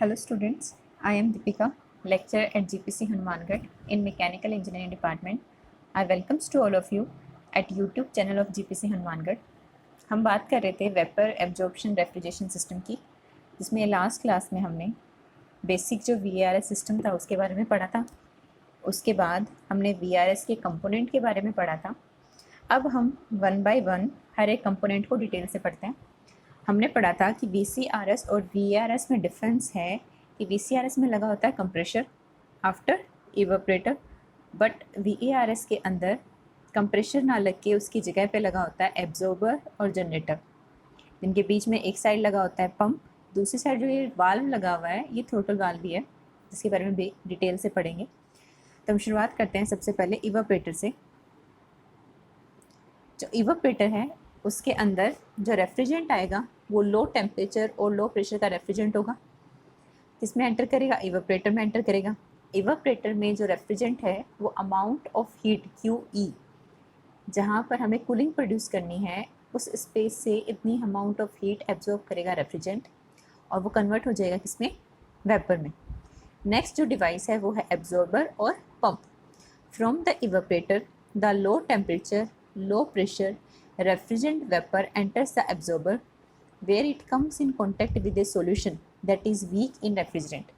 Hello students, I am Deepika, lecturer at GPC Hanumangarh in Mechanical Engineering Department. I welcomes to all of you at YouTube channel of GPC Hanumangarh. हम बात कर रहे थे vapour absorption refrigeration system की, जिसमें last class में हमने basic जो VARS सिस्टम था उसके बारे में पढ़ा था। उसके बाद हमने VRS के कंपोनेंट के बारे में पढ़ा था। अब हम वन बाय वन हर एक कंपोनेंट को डिटेल से पढ़ते हैं। हमने पढ़ा था कि VCRS और VARS में डिफरेंस है कि VCRS में लगा होता है compressor after evaporator, but VARS के अंदर कंप्रेशर ना लग के उसकी जगह पे लगा होता है एब्जॉर्बर और जनरेटर, जिनके बीच में एक साइड लगा होता है पंप, दूसरी साइड जो ये वाल्व लगा हुआ है ये थ्रोटल वाल्व भी है, जिसके बारे में भी डिटेल से पढ़ेंगे। तो हम शुरुआत करते हैं सबसे पहले इवेपोरेटर से। जो इवेपोरेटर है उसके अंदर जो रेफ्रिजरेंट आएगा वो लो टेम्परेचर और लो प्रेशर का रेफ्रिजरेंट होगा। किसमें एंटर करेगा? इवेपोरेटर में एंटर करेगा। इवेपोरेटर में जो रेफ्रिजरेंट है वो अमाउंट ऑफ हीट QE, जहाँ पर हमें कूलिंग प्रोड्यूस करनी है, उस स्पेस से इतनी अमाउंट ऑफ हीट एब्जॉर्ब करेगा रेफ्रिजरेंट, और वो कन्वर्ट हो जाएगा किसमें? वेपर में। नेक्स्ट जो डिवाइस है वो है एब्जॉर्बर और pump. From the evaporator the low temperature low pressure refrigerant vapor enters the absorber where it comes in contact with a solution that is weak in refrigerant।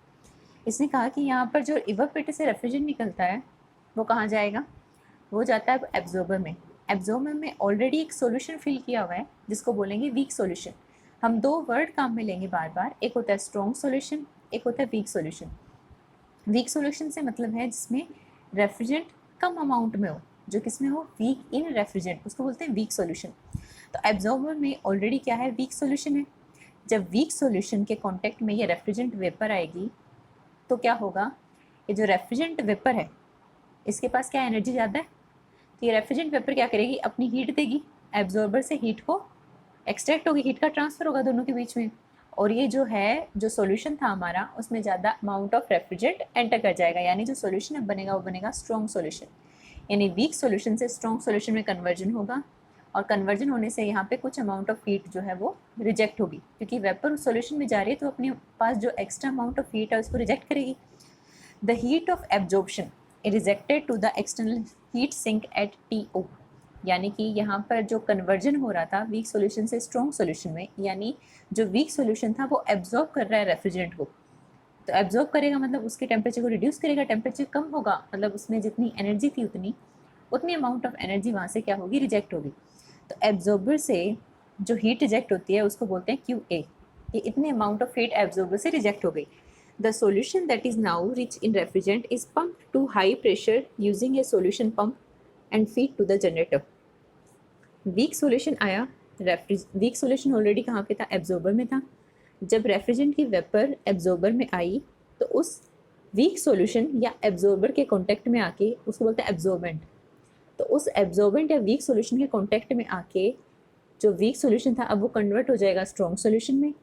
इसने कहा कि यहाँ पर जो इवेपोरेटर से रेफ्रिजरेंट निकलता है वो कहाँ जाएगा? वो जाता है एब्जॉर्बर में। एब्जॉर्बर में ऑलरेडी एक सॉल्यूशन फिल किया हुआ है जिसको बोलेंगे वीक सॉल्यूशन। हम दो वर्ड काम में लेंगे बार बार, एक होता है स्ट्रॉन्ग सॉल्यूशन, एक होता है वीक सॉल्यूशन। वीक सॉल्यूशन से मतलब है जिसमें रेफ्रिजरेंट कम अमाउंट में हो, जो किसमें हो? वीक इन रेफ्रिजरेंट, उसको बोलते हैं वीक सॉल्यूशन। तो एब्जॉर्बर में ऑलरेडी क्या है? वीक सॉल्यूशन है। जब वीक सॉल्यूशन के कांटेक्ट में ये रेफ्रिजरेंट वेपर आएगी तो क्या होगा? ये जो रेफ्रिजरेंट वेपर है इसके पास क्या एनर्जी ज़्यादा है, तो ये रेफ्रिजरेंट वेपर क्या करेगी? अपनी हीट देगी, एब्जॉर्बर से हीट को एक्सट्रैक्ट होगी, हीट का ट्रांसफ़र होगा दोनों के बीच में, और ये जो है जो सॉल्यूशन था हमारा उसमें ज़्यादा अमाउंट ऑफ रेफ्रिजरेंट एंटर कर जाएगा, यानी जो सॉल्यूशन अब बनेगा वो बनेगा स्ट्रॉन्ग सॉल्यूशन। यानी वीक सॉल्यूशन से स्ट्रॉन्ग सॉल्यूशन में कन्वर्जन होगा, और कन्वर्जन होने से यहाँ पे कुछ अमाउंट ऑफ हीट जो है वो रिजेक्ट होगी, क्योंकि वेपर उस सॉल्यूशन में जा रही है तो अपने पास जो एक्स्ट्रा अमाउंट ऑफ हीट है उसको रिजेक्ट करेगी। The heat of absorption is rejected to the external heat sink at TO। यानी कि यहाँ पर जो कन्वर्जन हो रहा था वीक सॉल्यूशन से स्ट्रॉन्ग सॉल्यूशन में, यानी जो वीक सॉल्यूशन था वो एब्जॉर्ब कर रहा है रेफ्रिजरेंट को, तो एब्जॉर्ब करेगा मतलब उसके टेम्परेचर को रिड्यूस करेगा, टेम्परेचर कम होगा मतलब उसमें जितनी एनर्जी थी उतनी अमाउंट ऑफ एनर्जी वहाँ से क्या होगी? रिजेक्ट होगी। तो एब्जॉर्बर से जो हीट रिजेक्ट होती है उसको बोलते हैं QA। ये इतने अमाउंट ऑफ हीट एब्जॉर्बर से रिजेक्ट हो गई। The solution that is now rich in refrigerant is pumped to high pressure using a solution pump and feed to the generator. Weak solution आया, वीक सॉल्यूशन ऑलरेडी कहाँ पे था? Absorber में था। जब रेफ्रिजरेंट की वेपर एब्जॉर्बर में आई तो उस वीक सॉल्यूशन या एब्जॉर्बर के कांटेक्ट में आके उसको बोलते हैं एब्जॉर्बेंट। तो उस एब्जॉर्बेंट या वीक सॉल्यूशन के कांटेक्ट में आके जो वीक सॉल्यूशन था अब वो कन्वर्ट हो जाएगा स्ट्रॉन्ग सॉल्यूशन में,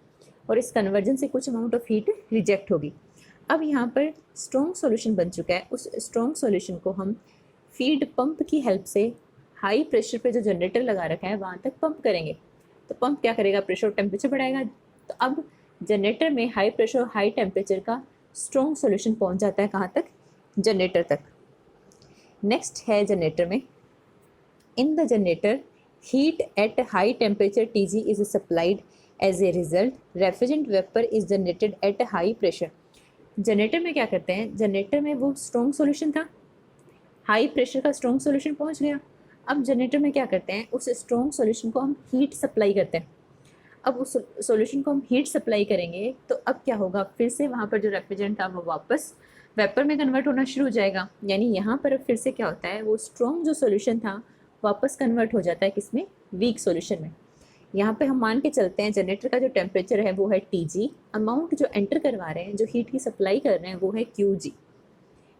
और इस कन्वर्जन से कुछ अमाउंट ऑफ हीट रिजेक्ट होगी। अब यहाँ पर स्ट्रॉन्ग सॉल्यूशन बन चुका है, उस स्ट्रॉन्ग सॉल्यूशन को हम फीड पंप की हेल्प से हाई प्रेशर पे जो जनरेटर लगा रखा है वहाँ तक पंप करेंगे। तो पंप क्या करेगा? प्रेशर और टेम्परेचर बढ़ाएगा। तो अब जनरेटर में हाई प्रेशर और हाई टेम्परेचर का स्ट्रॉन्ग सॉल्यूशन पहुँच जाता है कहाँ तक? जनरेटर तक। नेक्स्ट है जनरेटर में। In the generator heat at high temperature TG is supplied, as a result refrigerant vapour is generated at high pressure. Generator में क्या करते हैं? जनरेटर में वो स्ट्रॉन्ग सॉल्यूशन था, हाई प्रेशर का स्ट्रॉन्ग सॉल्यूशन पहुंच गया। अब जनरेटर में क्या करते हैं? उस स्ट्रॉन्ग सॉल्यूशन को हम हीट सप्लाई करते हैं। अब उस सॉल्यूशन को हम हीट सप्लाई करेंगे तो अब क्या होगा? फिर से वहाँ पर जो रेफ्रिजरेंट था वो वापस वेपर में कन्वर्ट होना शुरू हो जाएगा। यानी यहाँ पर फिर से क्या होता है? वो स्ट्रॉन्ग जो सॉल्यूशन था वापस कन्वर्ट हो जाता है किसमें? वीक सॉल्यूशन में। यहाँ पे हम मान के चलते हैं जनरेटर का जो टेम्परेचर है वो है TG, अमाउंट जो एंटर करवा रहे हैं, जो हीट की सप्लाई कर रहे हैं वो है QG।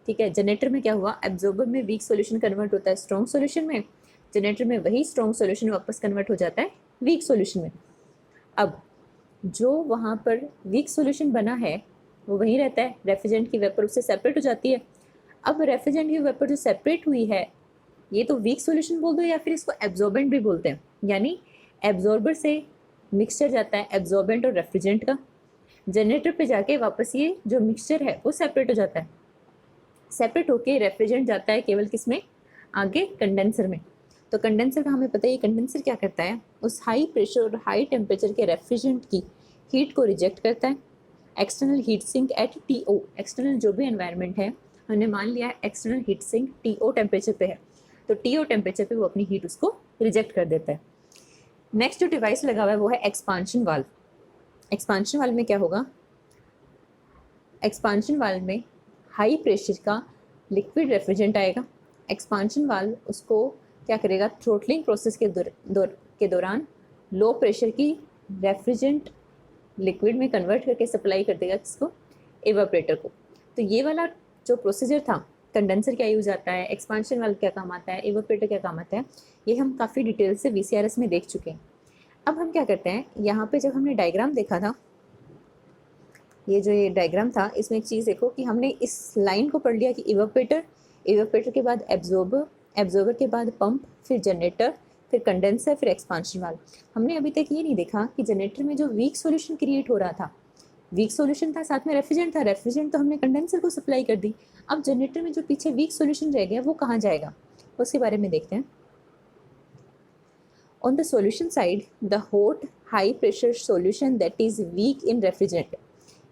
ठीक है, जनरेटर में क्या हुआ? एब्जॉर्बर में वीक सॉल्यूशन कन्वर्ट होता है स्ट्रॉन्ग सॉल्यूशन में, जनरेटर में वही स्ट्रॉन्ग सॉल्यूशन वापस कन्वर्ट हो जाता है वीक सॉल्यूशन में। अब जो वहाँ पर वीक सॉल्यूशन बना है वो वहीं रहता है, रेफ्रिजरेंट की वेपर उससे सेपरेट हो जाती है। अब रेफ्रिजरेंट की वेपर जो सेपरेट हुई है ये तो वीक सॉल्यूशन बोल दो या फिर इसको एब्जॉर्बेंट भी बोलते हैं, यानी एब्जॉर्बर से मिक्सचर जाता है एब्जॉर्बेंट और रेफ्रिजरेंट का, जनरेटर पे जाके वापस ये जो मिक्सचर है वो सेपरेट हो जाता है, सेपरेट होके रेफ्रिजरेंट जाता है केवल किस में, आगे कंडेंसर में। तो कंडेंसर का हमें पता है, कंडेंसर क्या करता है, उस हाई प्रेशर और हाई टेम्परेचर के रेफ्रिजरेंट की हीट को रिजेक्ट करता है। External heat sink at TO, external जो भी एनवायरनमेंट है, हमने मान लिया है external heat sink TO temperature पे है, तो TO टेम्परेचर पे वो अपनी हीट उसको रिजेक्ट कर देता है। नेक्स्ट जो डिवाइस लगा हुआ है वो है एक्सपांशन वाल्व। एक्सपांशन वाल्व में क्या होगा, एक्सपांशन वाल्व में हाई प्रेशर का लिक्विड रेफ्रिजरेंट आएगा। एक्सपांशन वाल्व उसको क्या करेगा, थ्रोटलिंग प्रोसेस के दौरान लो प्रेशर की रेफ्रिजरेंट लिक्विड में कन्वर्ट करके सप्लाई कर देगा किसको, एवापोरेटर को। तो ये वाला जो प्रोसीजर था, कंडेंसर क्या यूज़ आता है, एक्सपांशन वाल्व क्या काम आता है, एवापोरेटर क्या काम आता है, ये हम काफ़ी डिटेल से VCRS में देख चुके हैं। अब हम क्या करते हैं, यहाँ पे जब हमने डायग्राम देखा था, ये डायग्राम था, इसमें एक चीज़ देखो कि हमने इस लाइन को पढ़ लिया कि इवापोरेटर, इवापोरेटर के बाद एब्जॉर्बर, एब्जॉर्बर के बाद पंप, फिर जनरेटर, फिर कंडेंसर, फिर एक्सपांशन वाल्व। हमने अभी तक ये नहीं देखा कि जनरेटर में जो वीक सॉल्यूशन क्रिएट हो रहा था, वीक सॉल्यूशन था, साथ में रेफ्रिजरेंट था, रेफ्रिजरेंट तो हमने कंडेंसर को सप्लाई कर दी। अब जनरेटर में जो पीछे वीक सॉल्यूशन रह गया वो कहाँ जाएगा, उसके बारे में देखते हैं। On the solution side the hot high pressure solution that is weak in refrigerant,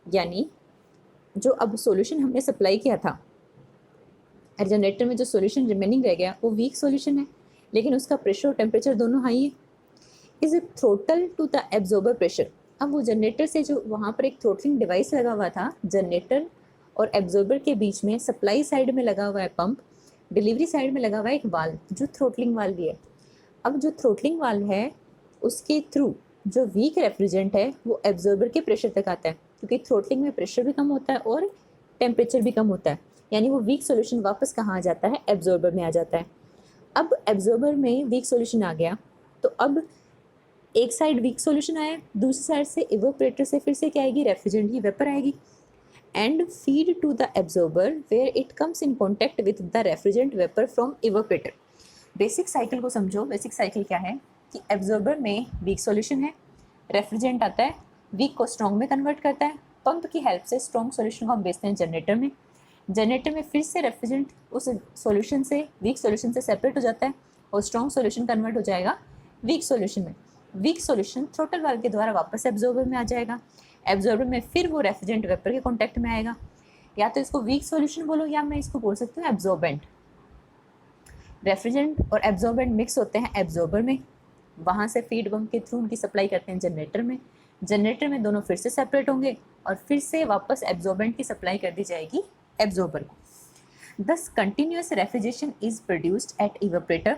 यानी जो अब सॉल्यूशन हमने सप्लाई किया था, जनरेटर में जो सॉल्यूशन रिमेनिंग रह गया वो वीक सॉल्यूशन है, लेकिन उसका प्रेशर और टेम्परेचर दोनों हाई है। Is a throttle to the absorber pressure. अब वो जनरेटर से जो वहाँ पर एक थ्रोटलिंग डिवाइस लगा हुआ था, जनरेटर और एब्जॉर्बर के बीच में सप्लाई साइड में लगा हुआ है पंप, डिलीवरी साइड में लगा हुआ है एक वाल्व जो थ्रोटलिंग वाल्व भी है। अब जो थ्रोटलिंग वाल्व है उसके थ्रू जो वीक रेफ्रिजरेंट है वो एब्जॉर्बर के प्रेशर तक आता है, क्योंकि थ्रोटलिंग में प्रेशर भी कम होता है और टेम्परेचर भी कम होता है, यानी वो वीक सॉल्यूशन वापस कहाँ आ जाता है, एब्जॉर्बर में आ जाता है। अब एब्जॉर्बर में वीक सॉल्यूशन आ गया, तो अब एक साइड वीक सॉल्यूशन आया, दूसरी साइड से इवोपरेटर से फिर से क्या आएगी, रेफ्रिजरेंट की वेपर आएगी and feed to the absorber where it comes in contact with the refrigerant vapour from evaporator. Basic cycle को समझो, बेसिक साइकिल क्या है कि एब्जॉर्बर में वीक सॉल्यूशन है, रेफ्रिजरेंट आता है, वीक को स्ट्रॉन्ग में कन्वर्ट करता है, पंप की हेल्प से स्ट्रॉन्ग सॉल्यूशन को हम भेजते हैं जनरेटर में, जनरेटर में फिर से रेफ्रिजरेंट उस सॉल्यूशन से, वीक सॉल्यूशन से सेपरेट हो जाता है और स्ट्रॉन्ग सॉल्यूशन कन्वर्ट हो जाएगा वीक सॉल्यूशन में। वीक सॉल्यूशन थ्रोटल वाल्व के द्वारा वापस एब्जॉर्बर में आ जाएगा, एब्जॉर्बर में फिर वो रेफ्रिजरेंट वेपर के कॉन्टैक्ट में आएगा। या तो इसको वीक सॉल्यूशन बोलो या मैं इसको बोल सकती हूँ एब्जॉर्बेंट। रेफ्रिजरेंट और एब्जॉर्बेंट मिक्स होते हैं एब्जॉर्बर में, वहाँ से फीड पंप के थ्रू उनकी सप्लाई करते हैं जनरेटर में, जनरेटर में दोनों फिर से सेपरेट होंगे और फिर से वापस एब्जॉर्बेंट की सप्लाई कर दी जाएगी एब्जॉर्बर को। Thus continuous refrigeration is produced at evaporator.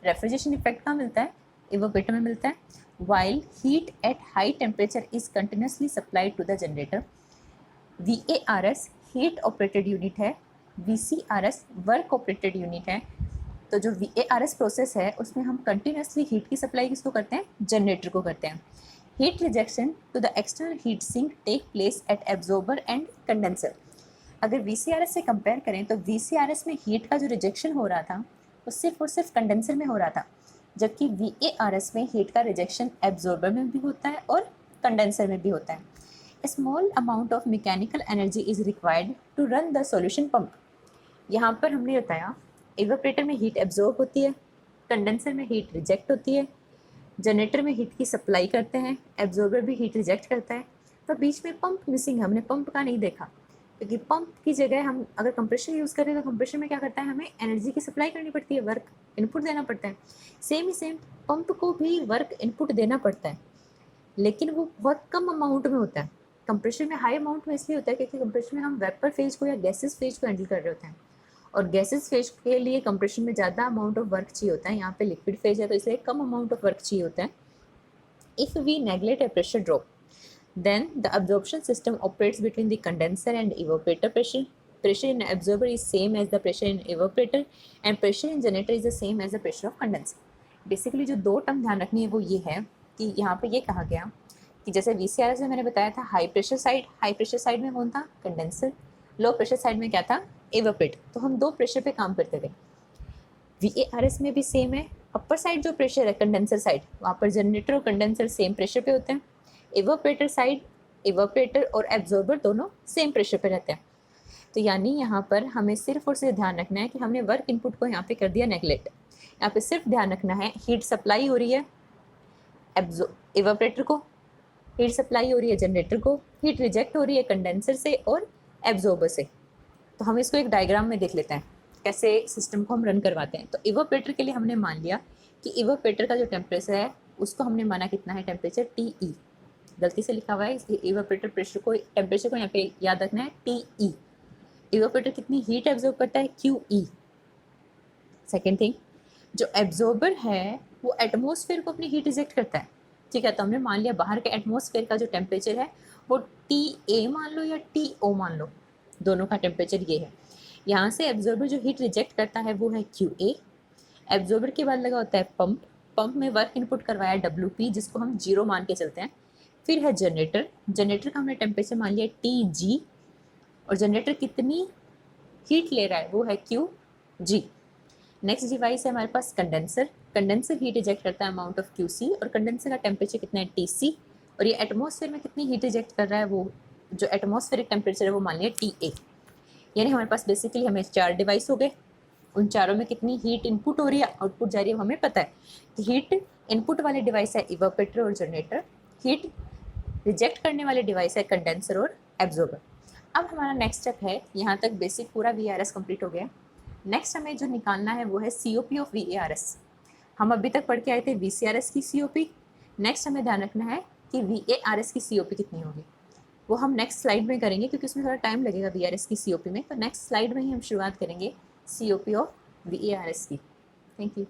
Refrigeration effect कहाँ मिलता है, इवेपोरेटर में मिलता है। While heat at high temperature is continuously supplied to the generator. VARS heat operated unit है, VCRS वर्क ऑपरेटेड यूनिट है। तो जो VARS प्रोसेस है उसमें हम कंटिन्यूसली हीट की सप्लाई किसको करते हैं, जनरेटर को करते हैं। Heat rejection to the external heat sink take place at absorber and condenser. अगर VCRS से कंपेयर करें तो VCRS में हीट का जो रिजेक्शन हो रहा था वो सिर्फ और सिर्फ कंडेंसर में हो रहा था, जबकि VARS में हीट का रिजेक्शन एब्जॉर्बर में भी होता है और कंडेंसर में भी होता है। A small amount of mechanical energy is required to run the solution pump। यहाँ पर हमने बताया इवेपोरेटर में हीट एब्जॉर्ब होती है, कंडेंसर में हीट रिजेक्ट होती है, जनरेटर में हीट की सप्लाई करते हैं, एब्जॉर्बर भी हीट रिजेक्ट करता है। तो बीच में पंप मिसिंग है, हमने पंप का नहीं देखा, क्योंकि पंप की जगह हम अगर कंप्रेशर यूज़ करें तो कंप्रेशर में क्या करता है, हमें एनर्जी की सप्लाई करनी पड़ती है, वर्क इनपुट देना पड़ता है। सेम पंप को भी वर्क इनपुट देना पड़ता है, लेकिन वो बहुत कम अमाउंट में होता है। कंप्रेशर में हाई अमाउंट में इसलिए होता है क्योंकि कंप्रेशर में हम वेपर फेज को या गैसेस फेज को हैंडल कर रहे होते हैं, और गैसेस फेज के लिए कंप्रेशर में ज़्यादा अमाउंट ऑफ वर्क चाहिए होता है। यहाँ पे लिक्विड फेज है तो इसलिए कम अमाउंट ऑफ वर्क चाहिए होता है। If we neglect a pressure drop, then the absorption system operates between the condenser and evaporator pressure. Pressure in absorber is same as the pressure in evaporator and pressure in generator is the same as the pressure of condenser. Basically जो दो term ध्यान रखनी है वो ये है कि यहाँ पे ये कहा गया कि जैसे VCRS में मैंने बताया था हाई प्रेशर साइड में कौन था, कंडेंसर, लो प्रेशर साइड में क्या था, एवापोरेटर। तो हम दो प्रेशर पे काम करते थे। VARS में भी सेम है, अपर साइड जो प्रेशर है कंडेंसर साइड, वहाँ पर जनरेटर और कंडेंसर सेम प्रेशर पे होते हैं। इवेपोरेटर साइड इवापोरेटर और एब्जॉर्बर दोनों सेम प्रेशर पे रहते हैं। तो यानी यहाँ पर हमें सिर्फ और सिर्फ ध्यान रखना है कि हमने वर्क इनपुट को यहाँ पे कर दिया नेगलेक्ट। यहाँ पे सिर्फ ध्यान रखना है हीट सप्लाई हो रही है इवापोरेटर को, हीट सप्लाई हो रही है जनरेटर को, हीट रिजेक्ट हो रही है कंडेंसर से और एब्जॉर्बर से। तो हम इसको एक डायग्राम में देख लेते हैं कैसे सिस्टम को हम रन करवाते हैं। तो इवापोरेटर के लिए हमने मान लिया कि इवापोरेटर का जो टेम्परेचर है उसको हमने माना कितना है, टेम्परेचर TE। गलती से लिखा हुआ है इवापोरेटर प्रेशर को, टेम्परेचर को यहाँ पे याद रखना है TE। इवापोरेटर कितनी हीट एब्जॉर्ब करता है, QE। सेकेंड थिंग, जो एब्जॉर्बर है वो एटमॉस्फेयर को अपनी हीट रिजेक्ट करता है, ठीक है। तो हमने मान लिया बाहर के एटमॉस्फेयर का जो टेम्परेचर है वो TA मान लो या TO मान लो, दोनों का टेम्परेचर ये है। यहाँ से एब्जॉर्बर जो हीट रिजेक्ट करता है वो है QA। एब्जॉर्बर के बाद लगा होता है पंप, पंप में वर्क इनपुट करवाया WP जिसको हम 0 मान के चलते हैं। फिर है जनरेटर, जनरेटर का हमने टेम्परेचर मान लिया TG और जनरेटर कितनी हीट ले रहा है वो है QG। नेक्स्ट डिवाइस है हमारे पास कंडेंसर, कंडेंसर हीट रिजेक्ट करता है अमाउंट ऑफ QC और कंडेंसर का टेम्परेचर कितना है TC और ये एटमॉस्फेयर में कितनी हीट रिजेक्ट कर रहा है वो जो एटमॉस्फेरिक टेम्परेचर है वो मान लिया TA। यानी हमारे पास बेसिकली हमें 4 डिवाइस हो गए, उन चारों में कितनी हीट इनपुट हो रही है आउटपुट जा रही है हमें पता है कि हीट इनपुट वाले डिवाइस है इवापोरेटर और जनरेटर, हीट रिजेक्ट करने वाले डिवाइस है कंडेंसर और एब्जॉर्बर। अब हमारा नेक्स्ट स्टेप है, यहाँ तक बेसिक पूरा VARS कंप्लीट हो गया। नेक्स्ट हमें जो निकालना है वो है COP ऑफ VARS। हम अभी तक पढ़ के आए थे VCRS की COP। नेक्स्ट हमें ध्यान रखना है कि VARS की COP कितनी होगी, वो हम नेक्स्ट स्लाइड में करेंगे क्योंकि उसमें थोड़ा टाइम लगेगा VARS की COP में। तो नेक्स्ट स्लाइड में ही हम शुरुआत करेंगे COP ऑफ VARS की। Thank you.